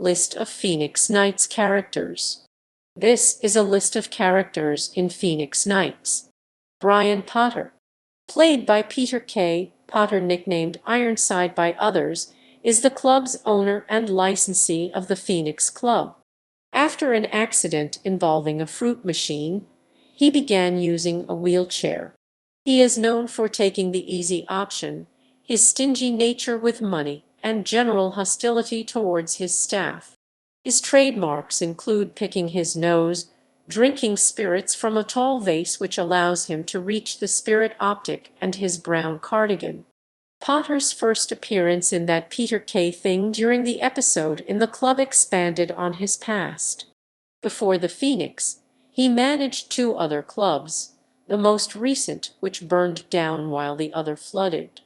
List of Phoenix Nights characters. This is a list of characters in Phoenix Nights. Brian Potter, played by Peter K. Potter, nicknamed Ironside by others, is the club's owner and licensee of the Phoenix Club. After an accident involving a fruit machine, he began using a wheelchair. He is known for taking the easy option, his stingy nature with money, and general hostility towards his staff. His trademarks include picking his nose, drinking spirits from a tall vase which allows him to reach the spirit optic, and his brown cardigan. Potter's first appearance in That Peter K. Thing during the episode in the club expanded on his past. Before the Phoenix, he managed 2 other clubs, the most recent which burned down while the other flooded.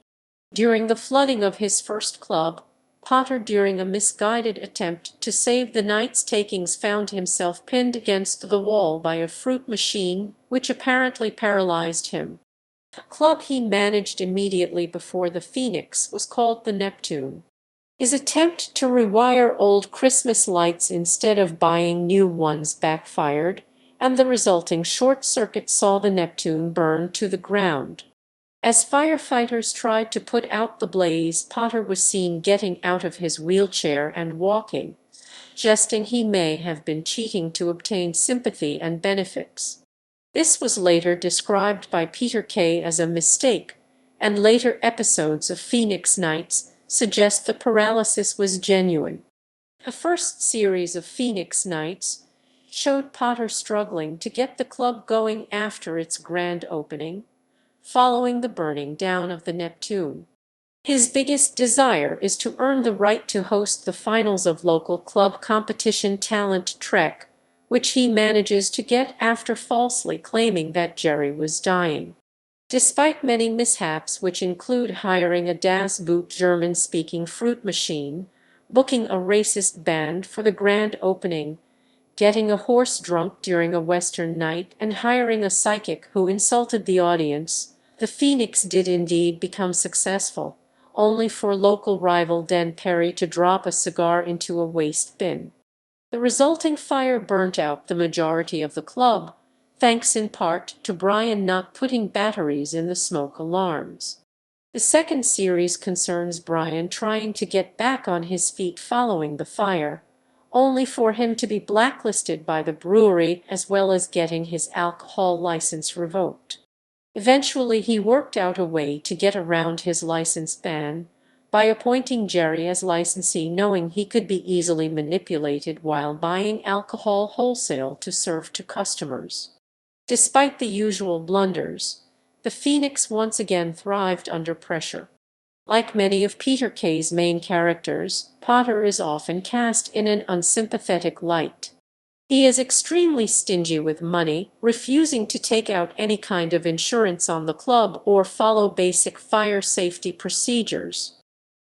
During the flooding of his first club, Potter, during a misguided attempt to save the night's takings, found himself pinned against the wall by a fruit machine, which apparently paralyzed him. The club he managed immediately before the Phoenix was called the Neptune. His attempt to rewire old Christmas lights instead of buying new ones backfired, and the resulting short circuit saw the Neptune burn to the ground. As firefighters tried to put out the blaze, Potter was seen getting out of his wheelchair and walking, jesting he may have been cheating to obtain sympathy and benefits. This was later described by Peter K. as a mistake, and later episodes of Phoenix Nights suggest the paralysis was genuine. The first series of Phoenix Nights showed Potter struggling to get the club going after its grand opening, following the burning down of the Neptune. His biggest desire is to earn the right to host the finals of local club competition Talent Trek, which he manages to get after falsely claiming that Jerry was dying. Despite many mishaps, which include hiring a Das Boot German-speaking fruit machine, booking a racist band for the grand opening, getting a horse drunk during a Western night, and hiring a psychic who insulted the audience, the Phoenix did indeed become successful, only for local rival Dan Perry to drop a cigar into a waste bin. The resulting fire burnt out the majority of the club, thanks in part to Brian not putting batteries in the smoke alarms. The second series concerns Brian trying to get back on his feet following the fire, only for him to be blacklisted by the brewery as well as getting his alcohol license revoked. Eventually, he worked out a way to get around his license ban by appointing Jerry as licensee, knowing he could be easily manipulated while buying alcohol wholesale to serve to customers. Despite the usual blunders, the Phoenix once again thrived under pressure. Like many of Peter K's main characters, Potter is often cast in an unsympathetic light. He is extremely stingy with money, refusing to take out any kind of insurance on the club or follow basic fire safety procedures.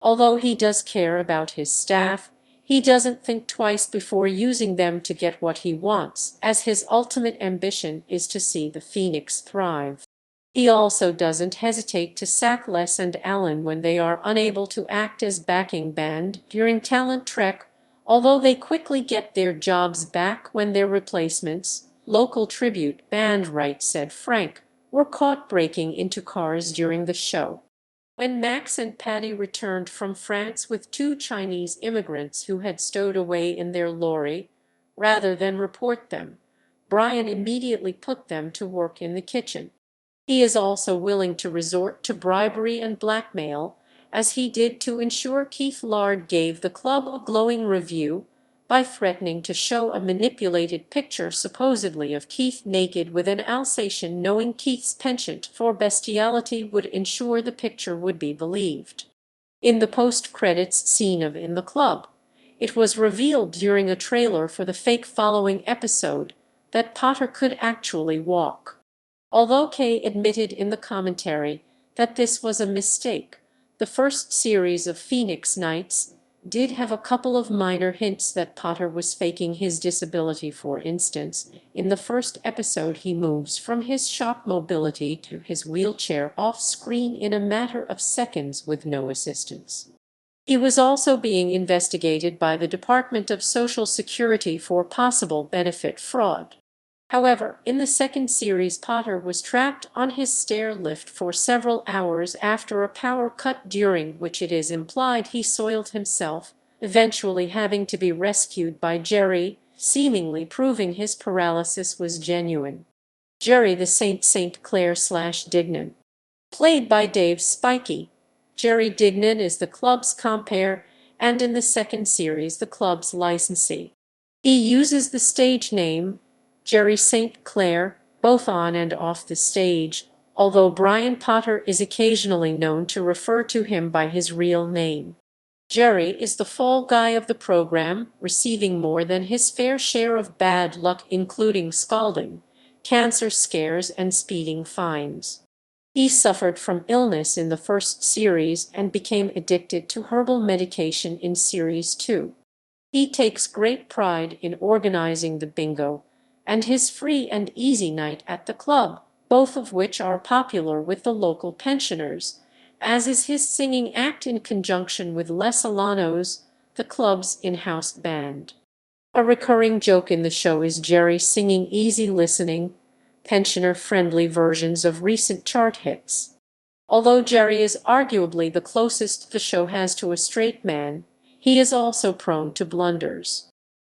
Although he does care about his staff, he doesn't think twice before using them to get what he wants, as his ultimate ambition is to see the Phoenix thrive. He also doesn't hesitate to sack Les and Alan when they are unable to act as backing band during Talent Trek, although they quickly get their jobs back when their replacements, local tribute band Right Said Frank, were caught breaking into cars during the show. When Max and Paddy returned from France with 2 Chinese immigrants who had stowed away in their lorry, rather than report them, Brian immediately put them to work in the kitchen. He is also willing to resort to bribery and blackmail, as he did to ensure Keith Lard gave the club a glowing review by threatening to show a manipulated picture supposedly of Keith naked with an Alsatian, knowing Keith's penchant for bestiality would ensure the picture would be believed. In the post-credits scene of In the Club, it was revealed during a trailer for the fake following episode that Potter could actually walk. Although Kay admitted in the commentary that this was a mistake, the first series of Phoenix Nights did have a couple of minor hints that Potter was faking his disability. For instance, in the first episode he moves from his shop mobility to his wheelchair off-screen in a matter of seconds with no assistance. He was also being investigated by the Department of Social Security for possible benefit fraud. However, in the second series, Potter was trapped on his stair lift for several hours after a power cut, during which it is implied he soiled himself, eventually having to be rescued by Jerry, seemingly proving his paralysis was genuine. Jerry the St. Clair/Dignam. Played by Dave Spikey, Jerry Dignam is the club's compere, and in the second series the club's licensee. He uses the stage name Jerry St. Clair both on and off the stage, although Brian Potter is occasionally known to refer to him by his real name. Jerry is the fall guy of the program, receiving more than his fair share of bad luck, including scalding, cancer scares, and speeding fines. He suffered from illness in the first series and became addicted to herbal medication in series 2. He takes great pride in organizing the bingo and his free and easy night at the club, both of which are popular with the local pensioners, as is his singing act in conjunction with Les Alanos, the club's in-house band. A recurring joke in the show is Jerry singing easy listening, pensioner-friendly versions of recent chart hits. Although Jerry is arguably the closest the show has to a straight man, he is also prone to blunders.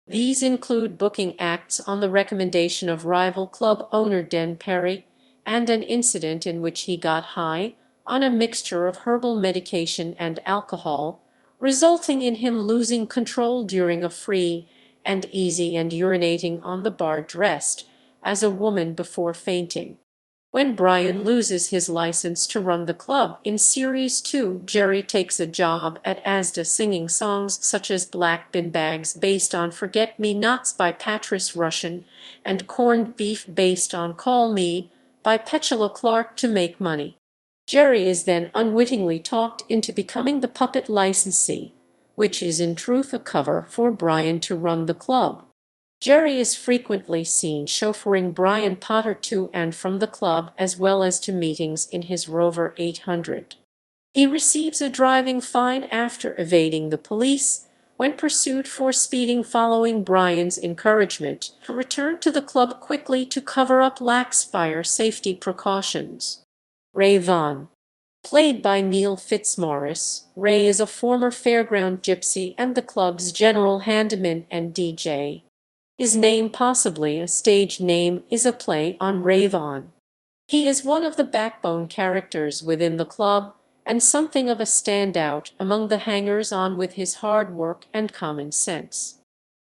These include booking acts on the recommendation of rival club owner Den Perry, and an incident in which he got high on a mixture of herbal medication and alcohol, resulting in him losing control during a free and easy and urinating on the bar dressed as a woman before fainting. When Brian loses his license to run the club in Series 2, Jerry takes a job at Asda singing songs such as Black Bin Bags based on Forget Me Nots by Patrice Rushen and Corned Beef based on Call Me by Petula Clark to make money. Jerry is then unwittingly talked into becoming the puppet licensee, which is in truth a cover for Brian to run the club. Jerry is frequently seen chauffeuring Brian Potter to and from the club as well as to meetings in his Rover 800. He receives a driving fine after evading the police when pursued for speeding, following Brian's encouragement to return to the club quickly to cover up lax fire safety precautions. Rayvon. Played by Neil Fitzmaurice, Ray is a former fairground gypsy and the club's general handyman and DJ. His name, possibly a stage name, is a play on Rayvon. He is one of the backbone characters within the club and something of a standout among the hangers-on with his hard work and common sense.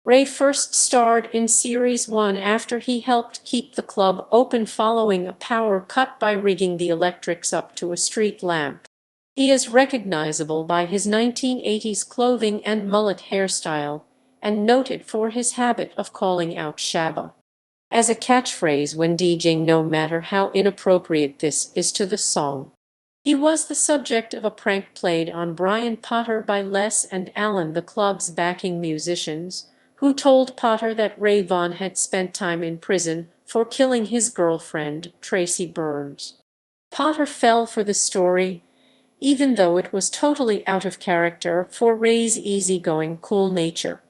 Ray first starred in Series 1 after he helped keep the club open following a power cut by rigging the electrics up to a street lamp. He is recognizable by his 1980s clothing and mullet hairstyle, and noted for his habit of calling out Shabba as a catchphrase when DJing, no matter how inappropriate this is to the song. He was the subject of a prank played on Brian Potter by Les and Alan, the club's backing musicians, who told Potter that Rayvon had spent time in prison for killing his girlfriend, Tracy Burns. Potter fell for the story, even though it was totally out of character for Ray's easygoing, cool nature.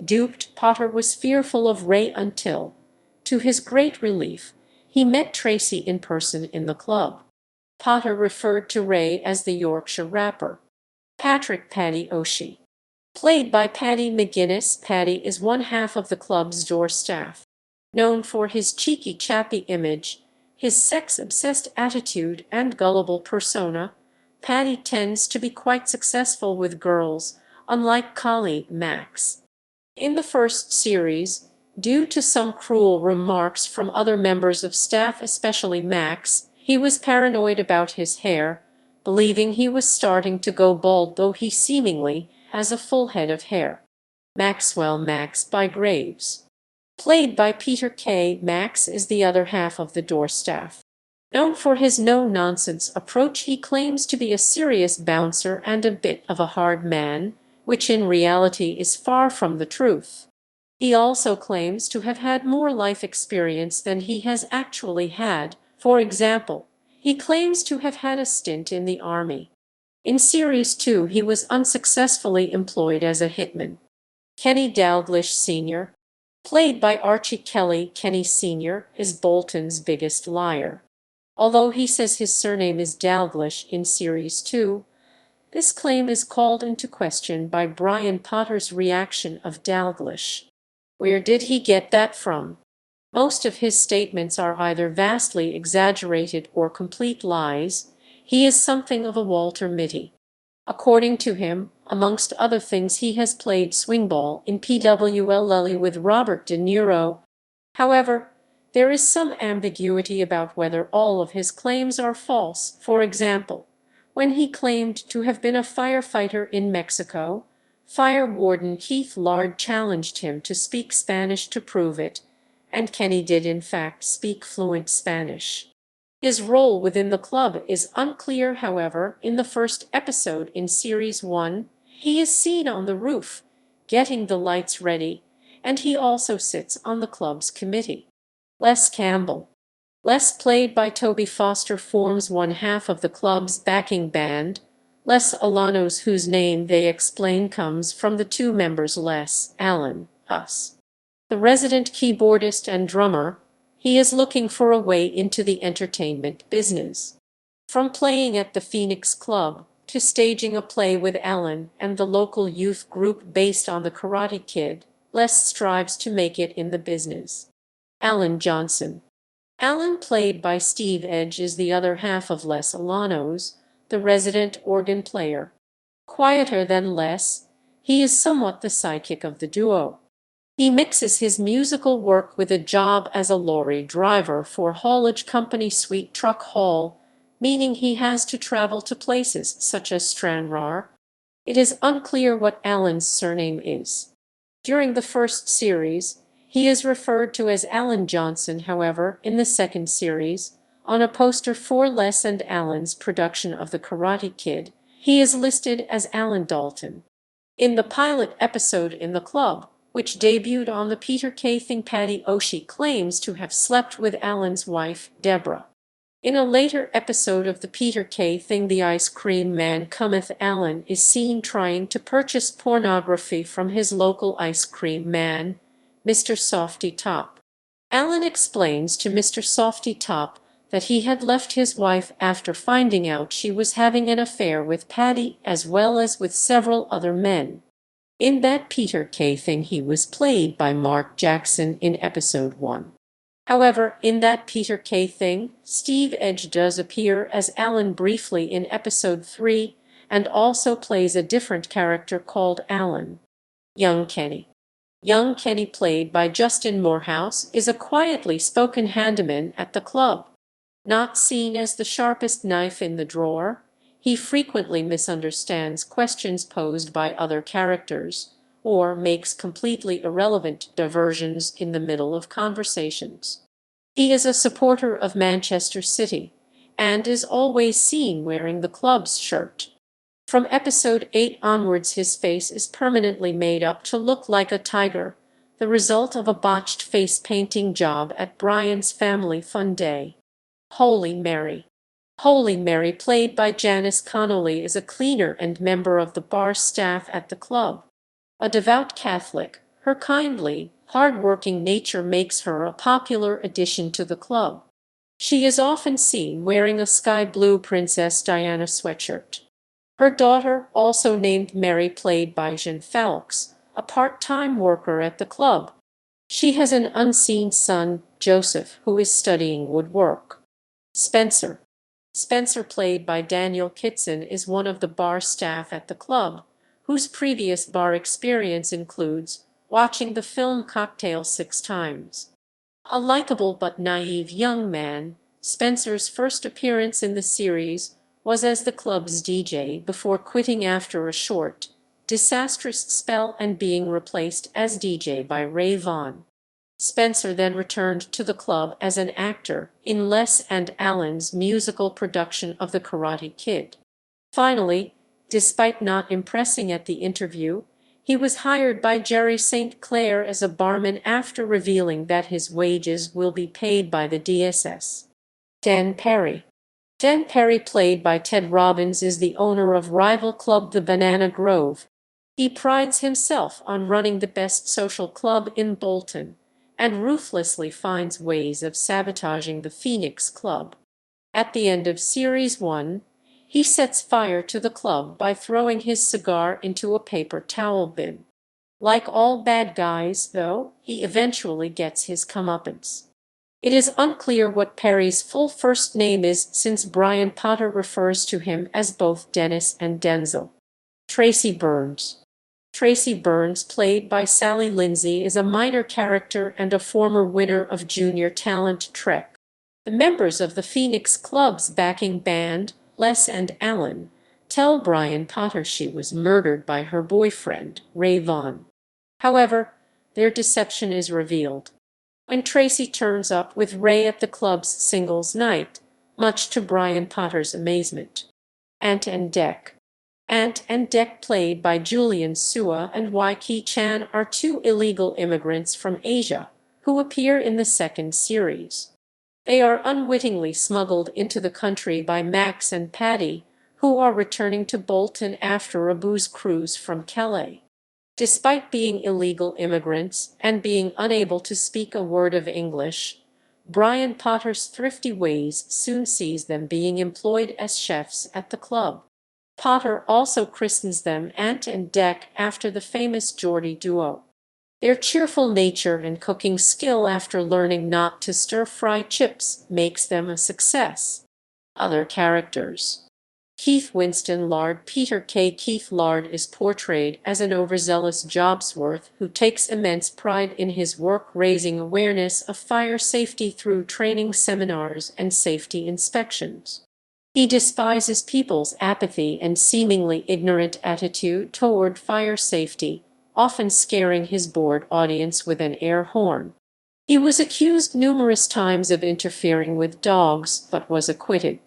Duped, Potter was fearful of Ray until, to his great relief, he met Tracy in person in the club. Potter referred to Ray as the Yorkshire rapper. Paddy O'Shea. Played by Paddy McGuinness, Paddy is one half of the club's door staff. Known for his cheeky, chappy image, his sex-obsessed attitude, and gullible persona, Paddy tends to be quite successful with girls, unlike colleague Max. In the first series, due to some cruel remarks from other members of staff, especially Max, he was paranoid about his hair, believing he was starting to go bald, though he seemingly has a full head of hair. Max by Graves. Played by Peter Kay, Max is the other half of the door staff. Known for his no-nonsense approach, he claims to be a serious bouncer and a bit of a hard man, which in reality is far from the truth. He also claims to have had more life experience than he has actually had. For example, he claims to have had a stint in the army. In Series 2, he was unsuccessfully employed as a hitman. Kenny Dalglish Sr., played by Archie Kelly. Kenny Sr. is Bolton's biggest liar. Although he says his surname is Dalglish in Series 2, this claim is called into question by Brian Potter's reaction of Dalglish. Where did he get that from? Most of his statements are either vastly exaggerated or complete lies. He is something of a Walter Mitty. According to him, amongst other things, he has played swingball in PWLL with Robert De Niro. However, there is some ambiguity about whether all of his claims are false. For example, when he claimed to have been a firefighter in Mexico, Fire Warden Keith Lard challenged him to speak Spanish to prove it, and Kenny did in fact speak fluent Spanish. His role within the club is unclear. However, in the first episode in Series 1, he is seen on the roof, getting the lights ready, and he also sits on the club's committee. Les Campbell. Les, played by Toby Foster, forms one half of the club's backing band, Les Alanos, whose name they explain comes from the two members Les, Alan, us. The resident keyboardist and drummer, he is looking for a way into the entertainment business. From playing at the Phoenix Club to staging a play with Alan and the local youth group based on the Karate Kid, Les strives to make it in the business. Alan Johnson. Alan, played by Steve Edge, is the other half of Les Alanos, the resident organ player. Quieter than Les, he is somewhat the sidekick of the duo. He mixes his musical work with a job as a lorry driver for haulage company Sweet Truck Haul, meaning he has to travel to places such as Stranraer. It is unclear what Alan's surname is. During the first series, he is referred to as Alan Johnson. However, in the second series, on a poster for Les and Alan's production of The Karate Kid, he is listed as Alan Dalton. In the pilot episode in the club, which debuted on the Peter Kay thing, Paddy Oshie claims to have slept with Alan's wife, Deborah. In a later episode of the Peter Kay thing, The Ice Cream Man Cometh, Alan is seen trying to purchase pornography from his local ice cream man, Mr. Softy Top. Alan explains to Mr. Softy Top that he had left his wife after finding out she was having an affair with Paddy as well as with several other men. In that Peter Kay thing, he was played by Mark Jackson in episode 1. However, in that Peter Kay thing, Steve Edge does appear as Alan briefly in episode 3 and also plays a different character called Alan. Young Kenny. Young Kenny, played by Justin Morehouse, is a quietly spoken handyman at the club. Not seen as the sharpest knife in the drawer, he frequently misunderstands questions posed by other characters, or makes completely irrelevant diversions in the middle of conversations. He is a supporter of Manchester City, and is always seen wearing the club's shirt. From episode 8 onwards, his face is permanently made up to look like a tiger, the result of a botched face painting job at Brian's Family Fun Day. Holy Mary. Holy Mary, played by Janice Connolly, is a cleaner and member of the bar staff at the club. A devout Catholic, her kindly, hard-working nature makes her a popular addition to the club. She is often seen wearing a sky blue Princess Diana sweatshirt. Her daughter, also named Mary, played by Jean Falks, a part-time worker at the club. She has an unseen son, Joseph, who is studying woodwork. Spencer. Spencer, played by Daniel Kitson, is one of the bar staff at the club, whose previous bar experience includes watching the film Cocktail 6 times. A likable but naive young man, Spencer's first appearance in the series was as the club's DJ before quitting after a short, disastrous spell and being replaced as DJ by Rayvon. Spencer then returned to the club as an actor in Les and Alan's musical production of The Karate Kid. Finally, despite not impressing at the interview, he was hired by Jerry St. Clair as a barman after revealing that his wages will be paid by the DSS. Dan Perry. Dan Perry, played by Ted Robbins, is the owner of rival club the Banana Grove. He prides himself on running the best social club in Bolton, and ruthlessly finds ways of sabotaging the Phoenix Club. At the end of Series 1, he sets fire to the club by throwing his cigar into a paper towel bin. Like all bad guys, though, he eventually gets his comeuppance. It is unclear what Perry's full first name is, since Brian Potter refers to him as both Dennis and Denzel. Tracy Burns. Tracy Burns, played by Sally Lindsay, is a minor character and a former winner of Junior Talent Trek. The members of the Phoenix Club's backing band, Les and Alan, tell Brian Potter she was murdered by her boyfriend, Rayvon. However, their deception is revealed when Tracy turns up with Ray at the club's singles night, much to Brian Potter's amazement. Ant and Dec. Ant and Dec, played by Julian Sua and Wai-Kee Chan, are two illegal immigrants from Asia who appear in the second series. They are unwittingly smuggled into the country by Max and Paddy, who are returning to Bolton after a booze cruise from Calais. Despite being illegal immigrants and being unable to speak a word of English, Brian Potter's thrifty ways soon sees them being employed as chefs at the club. Potter also christens them Ant and Dec after the famous Geordie duo. Their cheerful nature and cooking skill after learning not to stir-fry chips makes them a success. Other characters. Keith Winston Lard. Peter K. Keith Lard is portrayed as an overzealous jobsworth who takes immense pride in his work, raising awareness of fire safety through training seminars and safety inspections. He despises people's apathy and seemingly ignorant attitude toward fire safety, often scaring his bored audience with an air horn. He was accused numerous times of interfering with dogs, but was acquitted.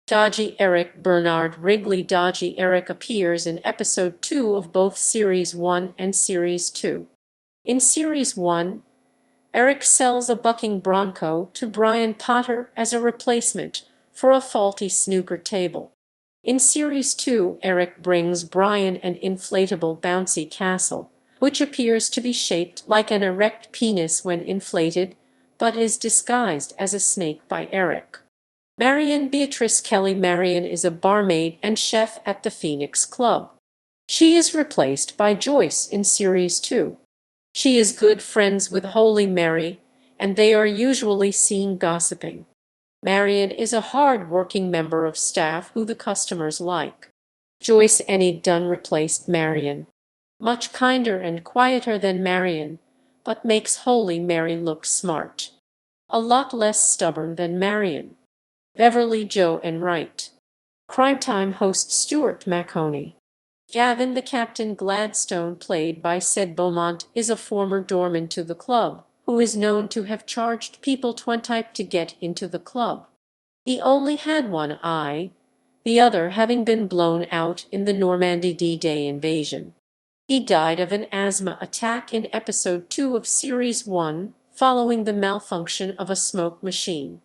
Dodgy Eric. Bernard Wrigley. Dodgy Eric appears in Episode 2 of both Series 1 and Series 2. In Series 1, Eric sells a bucking bronco to Brian Potter as a replacement for a faulty snooker table. In Series 2, Eric brings Brian an inflatable bouncy castle, which appears to be shaped like an erect penis when inflated, but is disguised as a snake by Eric. Marion Beatrice Kelly. Marion is a barmaid and chef at the Phoenix Club. She is replaced by Joyce in Series 2. She is good friends with Holy Mary, and they are usually seen gossiping. Marion is a hard-working member of staff who the customers like. Joyce Enid Dunn replaced Marion. Much kinder and quieter than Marion, but makes Holy Mary look smart. A lot less stubborn than Marion. Beverly Jo Enright. Crime Time host Stuart Mahoney. Gavin the Captain Gladstone, played by Ced Beaumont, is a former doorman to the club, who is known to have charged people $20 to get into the club. He only had one eye, the other having been blown out in the Normandy D-Day invasion. He died of an asthma attack in Episode 2 of Series 1, following the malfunction of a smoke machine.